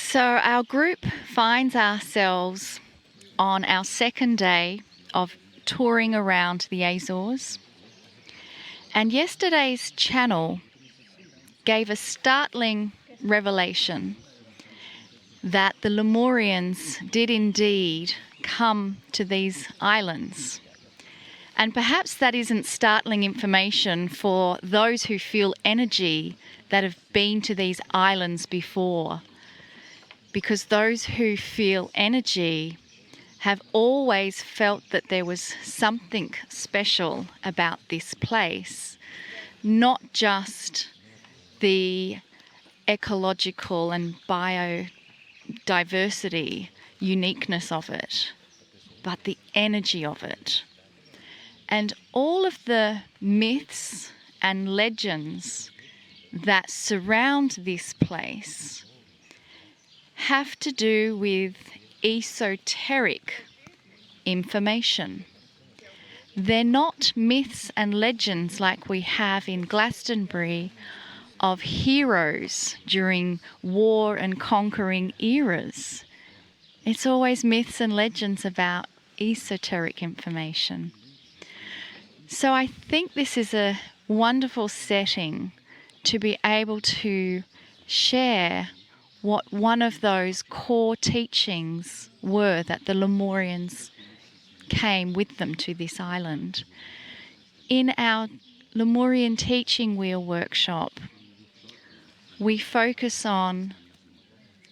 So our group finds ourselves on our second day of touring around the Azores. And yesterday's channel gave a startling revelation that the Lemurians did indeed come to these islands. And perhaps that isn't startling information for those who feel energy that have been to these islands before, because those who feel energy have always felt that there was something special about this place, not just the ecological and biodiversity uniqueness of it, but the energy of it. And all of the myths and legends that surround this place have to do with esoteric information. They're not myths and legends like we have in Glastonbury of heroes during war and conquering eras. It's always myths and legends about esoteric information. So I think this is a wonderful setting to be able to share what one of those core teachings were that the Lemurians came with them to this island. In our Lemurian Teaching Wheel workshop, we focus on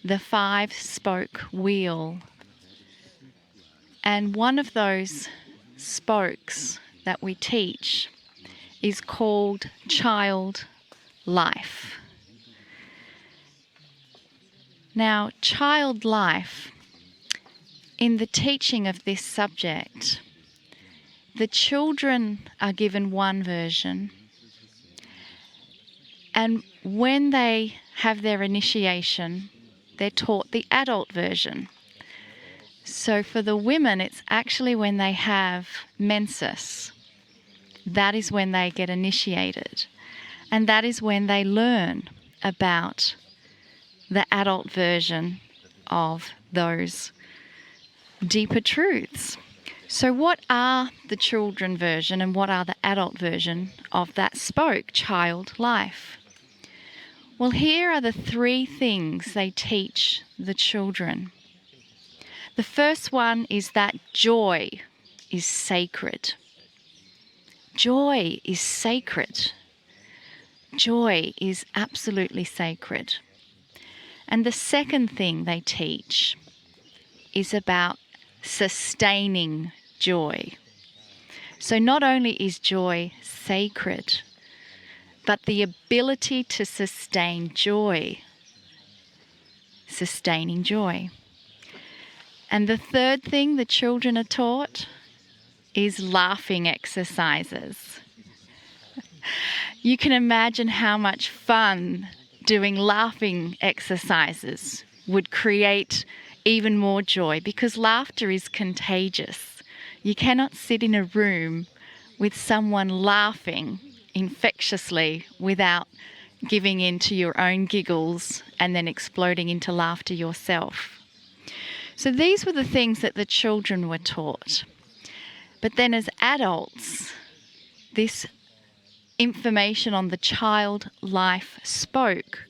the 5-spoke wheel, and one of those spokes that we teach is called child life. Now, child life, in the teaching of this subject, the children are given one version, and when they have their initiation, they're taught the adult version. So for the women, it's actually when they have menses. That is when they get initiated. And that is when they learn about the adult version of those deeper truths. So what are the children version and what are the adult version of that spoke, child life? Well, here are the 3 things they teach the children. The first one is that joy is sacred. Joy is sacred. Joy is absolutely sacred. And the second thing they teach is about sustaining joy. So not only is joy sacred, but the ability to sustain joy, sustaining joy. And the third thing the children are taught is laughing exercises. You can imagine how much fun doing laughing exercises would create even more joy, because laughter is contagious. You cannot sit in a room with someone laughing infectiously without giving in to your own giggles and then exploding into laughter yourself. So these were the things that the children were taught. But then as adults, this information on the child life spoke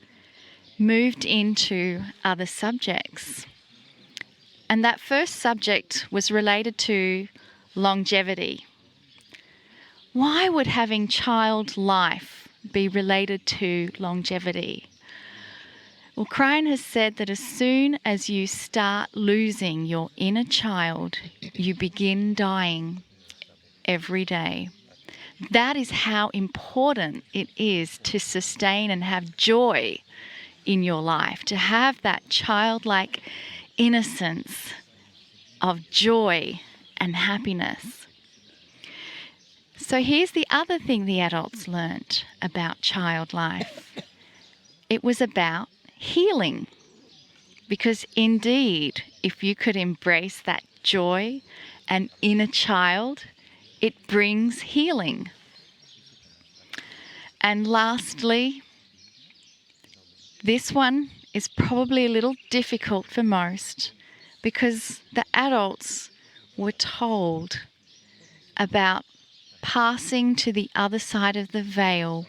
moved into other subjects. And that first subject was related to longevity. Why would having child life be related to longevity? Well, Kryon has said that as soon as you start losing your inner child, you begin dying every day. That is how important it is to sustain and have joy in your life, to have that childlike innocence of joy and happiness. So here's the other thing the adults learnt about child life. It was about healing. Because indeed, if you could embrace that joy and inner child, it brings healing. And lastly, this one is probably a little difficult for most because the adults were told about passing to the other side of the veil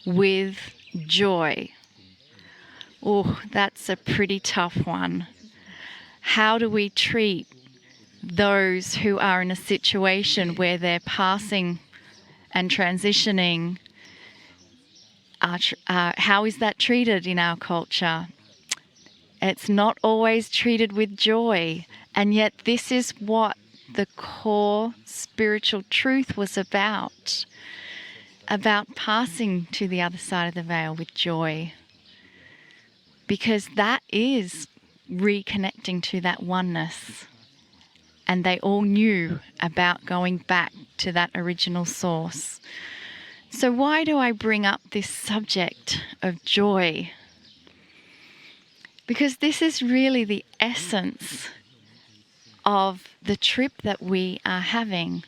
with joy. Oh, that's a pretty tough one. How do we treat those who are in a situation where they're passing and transitioning? How is that treated in our culture? It's not always treated with joy, and yet this is what the core spiritual truth was about passing to the other side of the veil with joy, because that is reconnecting to that oneness. And they all knew about going back to that original source. So why do I bring up this subject of joy? Because this is really the essence of the trip that we are having.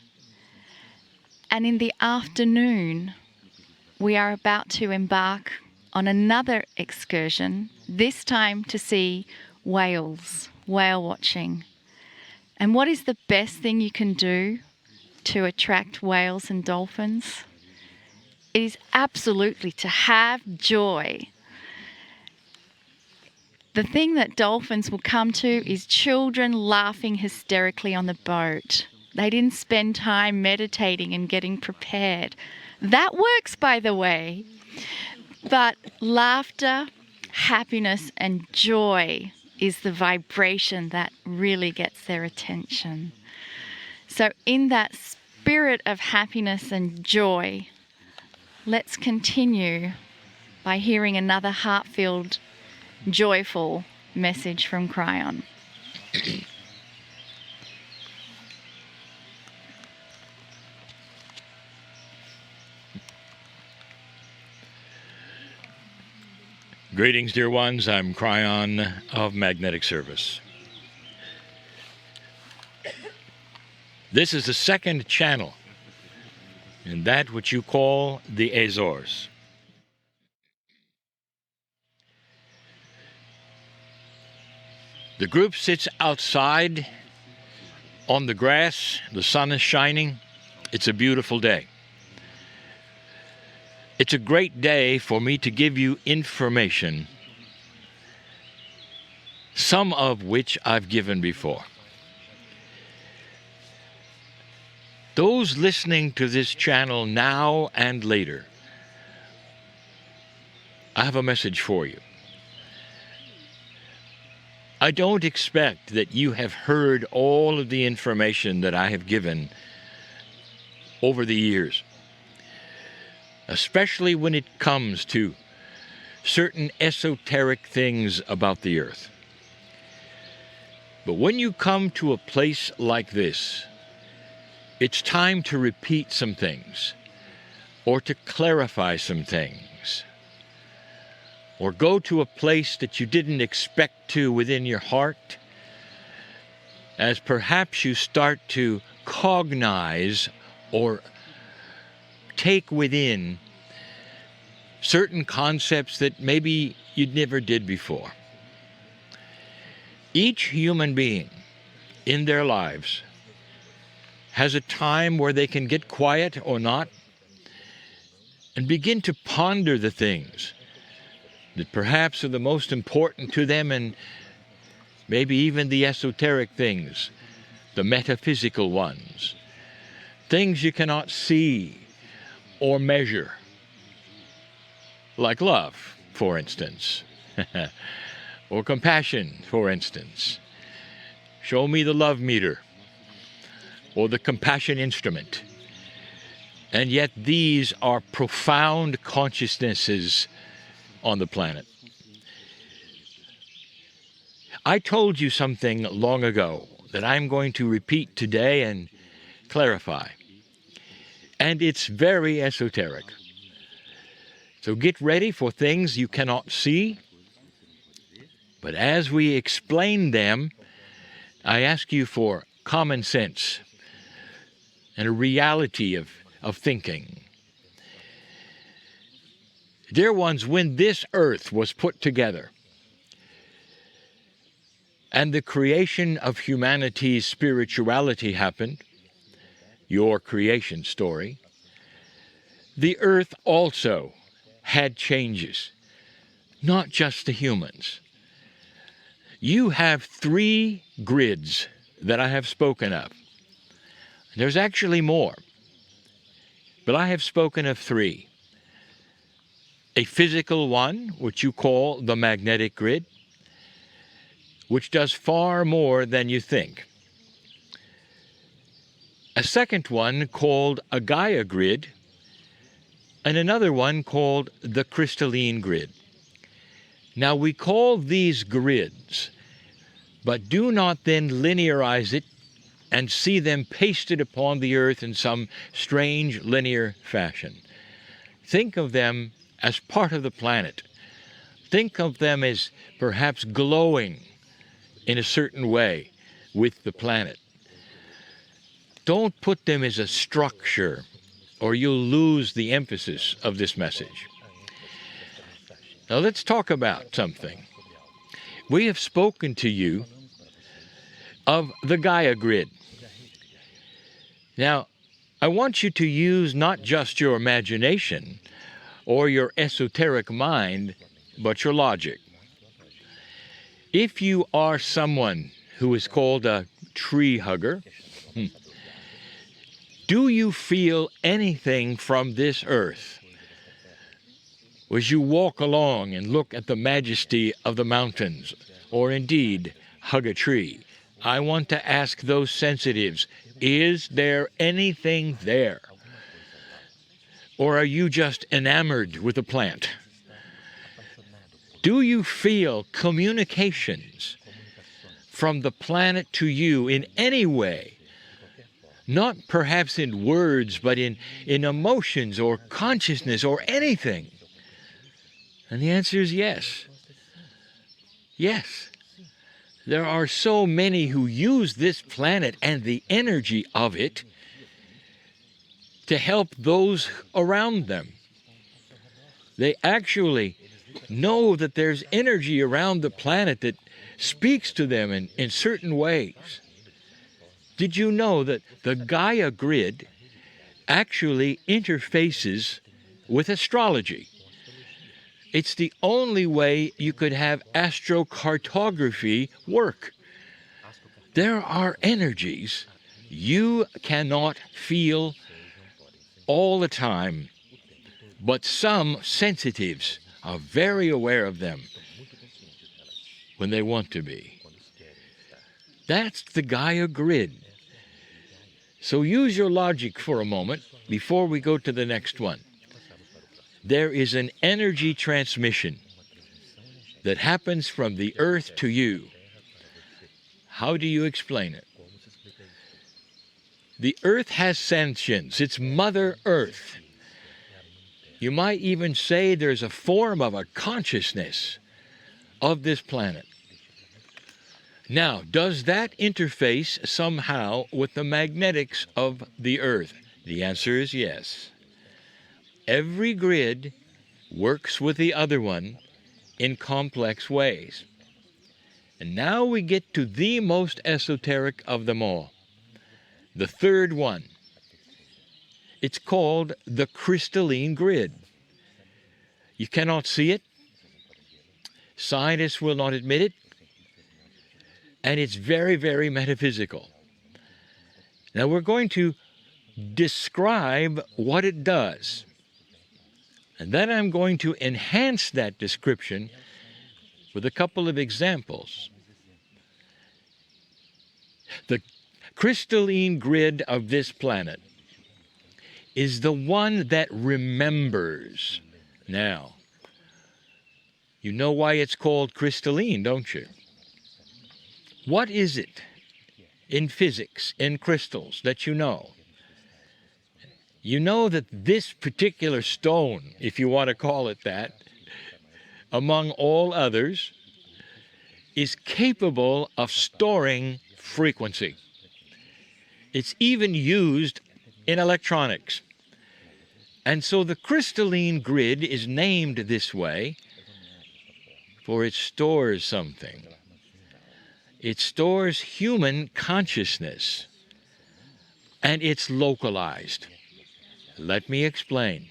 And in the afternoon, we are about to embark on another excursion, this time to see whales, whale watching. And what is the best thing you can do to attract whales and dolphins? It is absolutely to have joy. The thing that dolphins will come to is children laughing hysterically on the boat. They didn't spend time meditating and getting prepared. That works, by the way. But laughter, happiness, and joy is the vibration that really gets their attention. So in that spirit of happiness and joy, let's continue by hearing another heart-filled, joyful message from Kryon. Greetings, dear ones. I'm Kryon of Magnetic Service. This is the second channel in that which you call the AZORES. The group sits outside on the grass. The sun is shining. It's a beautiful day. It's a great day for me to give you information, some of which I've given before. Those listening to this channel now and later, I have a message for you. I don't expect that you have heard all of the information that I have given over the years, especially when it comes to certain esoteric things about the earth. But when you come to a place like this, it's time to repeat some things, or to clarify some things, or go to a place that you didn't expect to within your heart, as perhaps you start to cognize or take within certain concepts that maybe you never did before. Each human being in their lives has a time where they can get quiet or not and begin to ponder the things that perhaps are the most important to them, and maybe even the esoteric things, the metaphysical ones, things you cannot see or measure, like love, for instance, or compassion, for instance. Show me the love meter or the compassion instrument. And yet these are profound consciousnesses on the planet. I told you something long ago that I'm going to repeat today and clarify. And it's very esoteric. So get ready for things you cannot see. But as we explain them, I ask you for common sense and a reality of thinking. Dear ones, when this earth was put together, and the creation of humanity's spirituality happened, your creation story, the earth also had changes, not just the humans. You have 3 grids that I have spoken of. There's actually more, but I have spoken of 3. A physical one, which you call the magnetic grid, which does far more than you think. A second one called a Gaia grid, and another one called the crystalline grid. Now we call these grids, but do not then linearize it and see them pasted upon the earth in some strange linear fashion. Think of them as part of the planet. Think of them as perhaps glowing in a certain way with the planet. Don't put them as a structure, or you'll lose the emphasis of this message. Now let's talk about something. We have spoken to you of the Gaia grid. Now, I want you to use not just your imagination or your esoteric mind, but your logic. If you are someone who is called a tree hugger, do you feel anything from this earth as you walk along and look at the majesty of the mountains, or indeed hug a tree? I want to ask those sensitives, is there anything there? Or are you just enamored with the plant? Do you feel communications from the planet to you in any way? Not perhaps in words, but in emotions or consciousness or anything? And the answer is yes. Yes. There are so many who use this planet and the energy of it to help those around them. They actually know that there's energy around the planet that speaks to them in certain ways. Did you know that the Gaia grid actually interfaces with astrology? It's the only way you could have astrocartography work. There are energies you cannot feel all the time, but some sensitives are very aware of them when they want to be. That's the Gaia grid. So use your logic for a moment before we go to the next one. There is an energy transmission that happens from the earth to you. How do you explain it? The earth has sentience. It's Mother Earth. You might even say there's a form of a consciousness of this planet. Now, does that interface somehow with the magnetics of the earth? The answer is yes. Every grid works with the other one in complex ways. And now we get to the most esoteric of them all, the third one. It's called the crystalline grid. You cannot see it. Scientists will not admit it. And it's very, very metaphysical. Now we're going to describe what it does. And then I'm going to enhance that description with a couple of examples. The crystalline grid of this planet is the one that remembers. Now, you know why it's called crystalline, don't you? What is it in physics, in crystals, that you know? You know that this particular stone, if you want to call it that, among all others, is capable of storing frequency. It's even used in electronics. And so the crystalline grid is named this way, for it stores something. It stores human consciousness, and it's localized. Let me explain.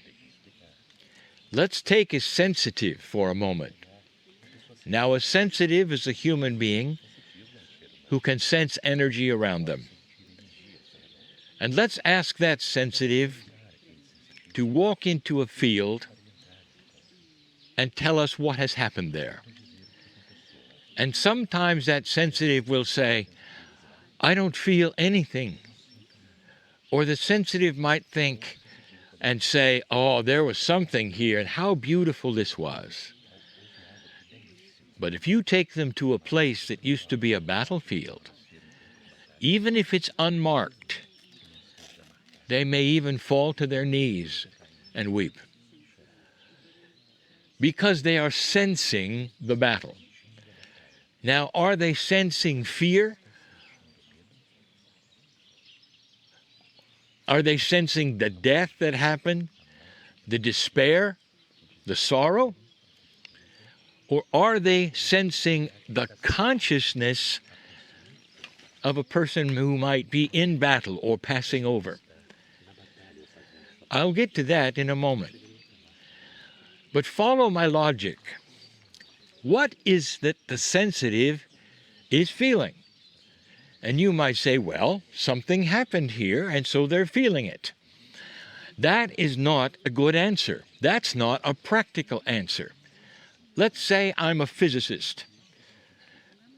Let's take a sensitive for a moment. Now, a sensitive is a human being who can sense energy around them. And let's ask that sensitive to walk into a field and tell us what has happened there. And sometimes that sensitive will say, I don't feel anything. Or the sensitive might think and say, oh, there was something here, and how beautiful this was. But if you take them to a place that used to be a battlefield, even if it's unmarked, they may even fall to their knees and weep, because they are sensing the battle. Now, are they sensing fear? Are they sensing the death that happened, the despair, the sorrow? Or are they sensing the consciousness of a person who might be in battle or passing over? I'll get to that in a moment. But follow my logic. What is that the sensitive is feeling? And you might say, well, something happened here, and so they're feeling it. That is not a good answer. That's not a practical answer. Let's say I'm a physicist.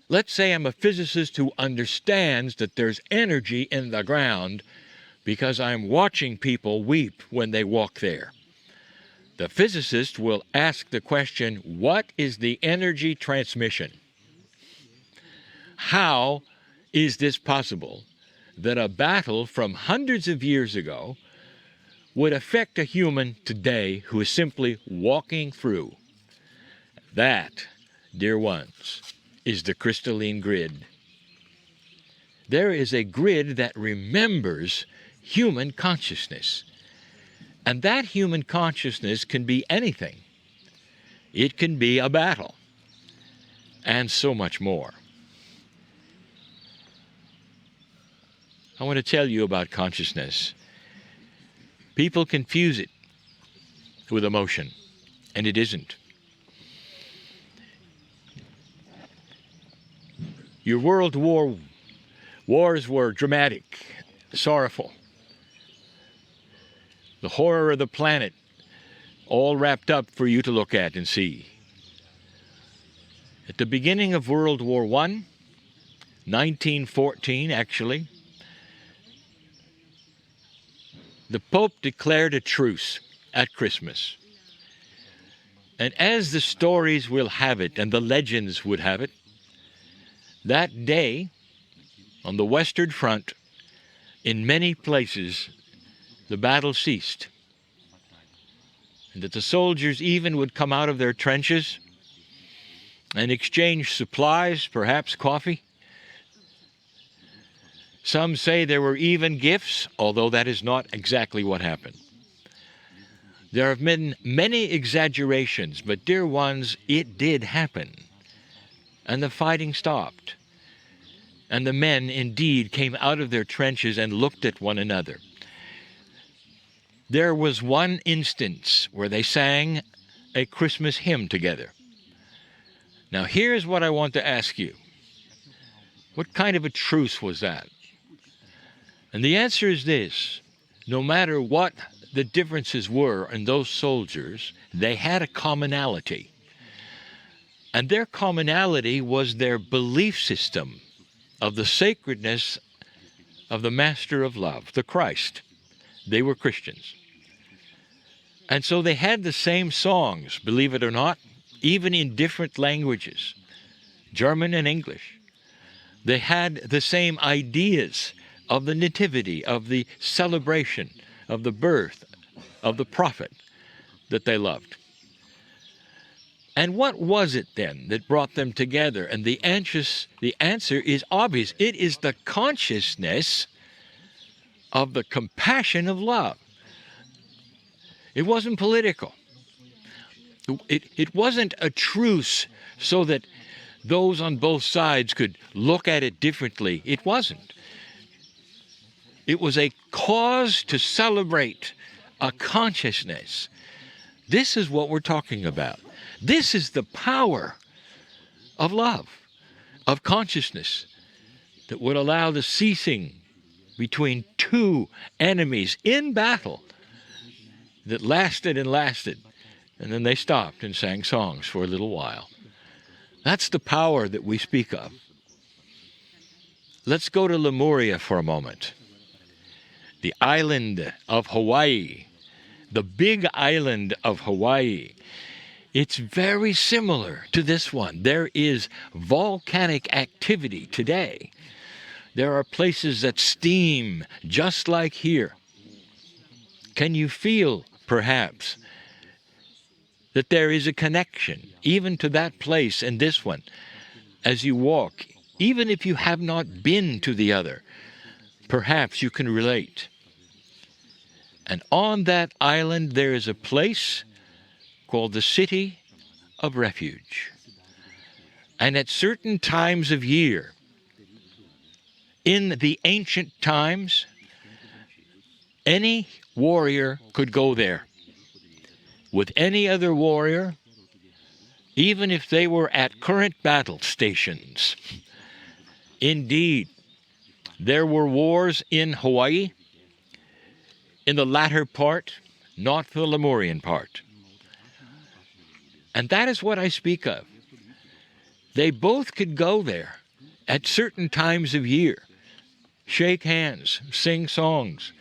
Let's say I'm a physicist who understands that there's energy in the ground because I'm watching people weep when they walk there. The physicist will ask the question, what is the energy transmission? How is this possible that a battle from hundreds of years ago would affect a human today who is simply walking through? That, dear ones, is the crystalline grid. There is a grid that remembers human consciousness. And that human consciousness can be anything. It can be a battle, and so much more. I want to tell you about consciousness. People confuse it with emotion, and it isn't. Your world wars were dramatic, sorrowful. The horror of the planet, all wrapped up for you to look at and see. At the beginning of World War I, 1914 actually, the Pope declared a truce at Christmas. And as the stories will have it, and the legends would have it, that day, on the Western Front, in many places, the battle ceased. And that the soldiers even would come out of their trenches and exchange supplies, perhaps coffee. Some say there were even gifts, although that is not exactly what happened. There have been many exaggerations, but dear ones, it did happen. And the fighting stopped. And the men indeed came out of their trenches and looked at one another. There was one instance where they sang a Christmas hymn together. Now here's what I want to ask you. What kind of a truce was that? And the answer is this. No matter what the differences were in those soldiers, they had a commonality. And their commonality was their belief system of the sacredness of the Master of Love, the Christ. They were Christians. And so they had the same songs, believe it or not, even in different languages, German and English. They had the same ideas of the nativity, of the celebration, of the birth of the prophet that they loved. And what was it then that brought them together? And the answer is obvious. It is the consciousness of the compassion of love. It wasn't political. It wasn't a truce so that those on both sides could look at it differently. It wasn't. It was a cause to celebrate a consciousness. This is what we're talking about. This is the power of love, of consciousness, that would allow the ceasing between two enemies in battle that lasted and lasted, and then they stopped and sang songs for a little while. That's the power that we speak of. Let's go to Lemuria for a moment. The island of Hawaii, the big island of Hawaii. It's very similar to this one. There is volcanic activity today. There are places that steam just like here. Can you feel, perhaps, that there is a connection even to that place and this one as you walk, even if you have not been to the other? Perhaps you can relate. And on that island there is a place called the City of Refuge. And at certain times of year, in the ancient times, any warrior could go there with any other warrior, even if they were at current battle stations. Indeed, there were wars in Hawaii in the latter part, not the Lemurian part. And that is what I speak of. They both could go there at certain times of year, shake hands, sing songs,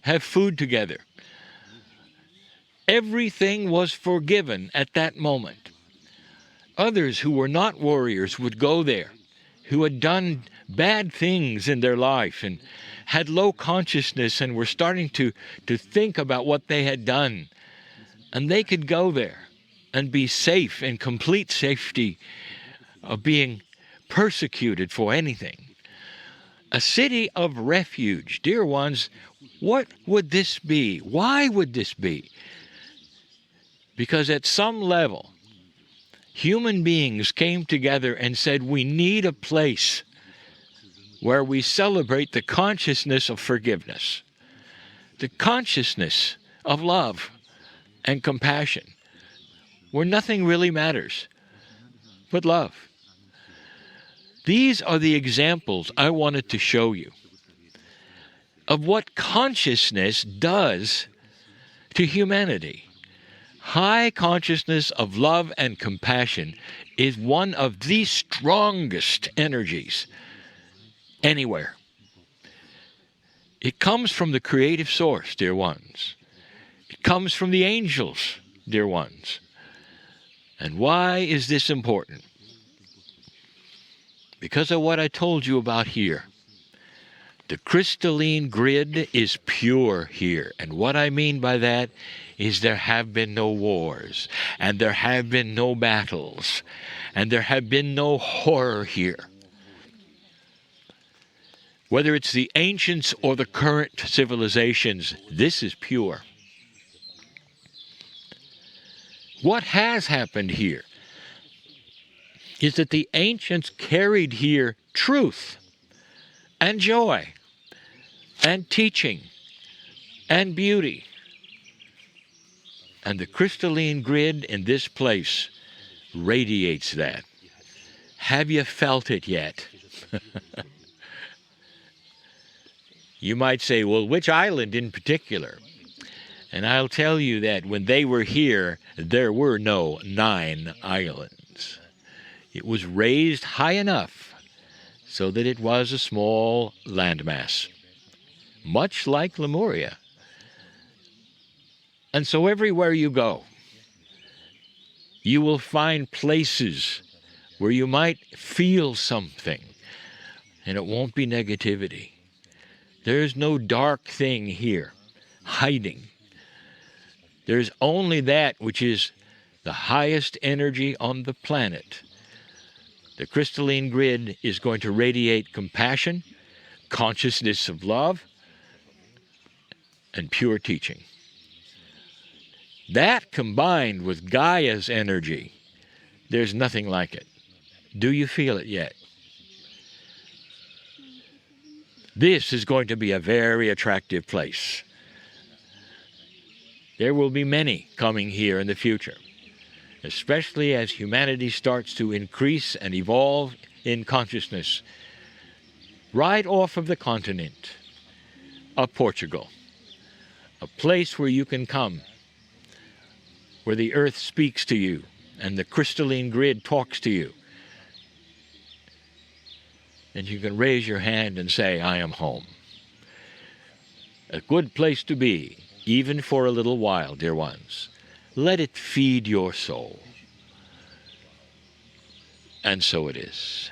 have food together. Everything was forgiven at that moment. Others who were not warriors would go there, who had done bad things in their life and had low consciousness and were starting to think about what they had done. And they could go there and be safe, in complete safety of being persecuted for anything. A city of refuge. Dear ones, what would this be? Why would this be? Because at some level, human beings came together and said, we need a place where we celebrate the consciousness of forgiveness, the consciousness of love and compassion, where nothing really matters but love. These are the examples I wanted to show you of what consciousness does to humanity. High consciousness of love and compassion is one of the strongest energies anywhere. It comes from the creative source, dear ones. It comes from the angels, dear ones. And why is this important? Because of what I told you about here. The crystalline grid is pure here. And what I mean by that is there have been no wars, and there have been no battles, and there have been no horror here. Whether it's the ancients or the current civilizations, this is pure. What has happened here is that the ancients carried here truth and joy and teaching and beauty. And the crystalline grid in this place radiates that. Have you felt it yet? You might say, well, which island in particular? And I'll tell you that when they were here, there were no 9 islands. It was raised high enough so that it was a small landmass, much like Lemuria. And so everywhere you go, you will find places where you might feel something, and it won't be negativity. There's no dark thing here, hiding. There's only that which is the highest energy on the planet. The crystalline grid is going to radiate compassion, consciousness of love, and pure teaching. That combined with Gaia's energy, there's nothing like it. Do you feel it yet? This is going to be a very attractive place. There will be many coming here in the future, especially as humanity starts to increase and evolve in consciousness right off of the continent of Portugal, a place where you can come, where the earth speaks to you and the crystalline grid talks to you. And you can raise your hand and say, I am home. A good place to be, even for a little while, dear ones. Let it feed your soul. And so it is.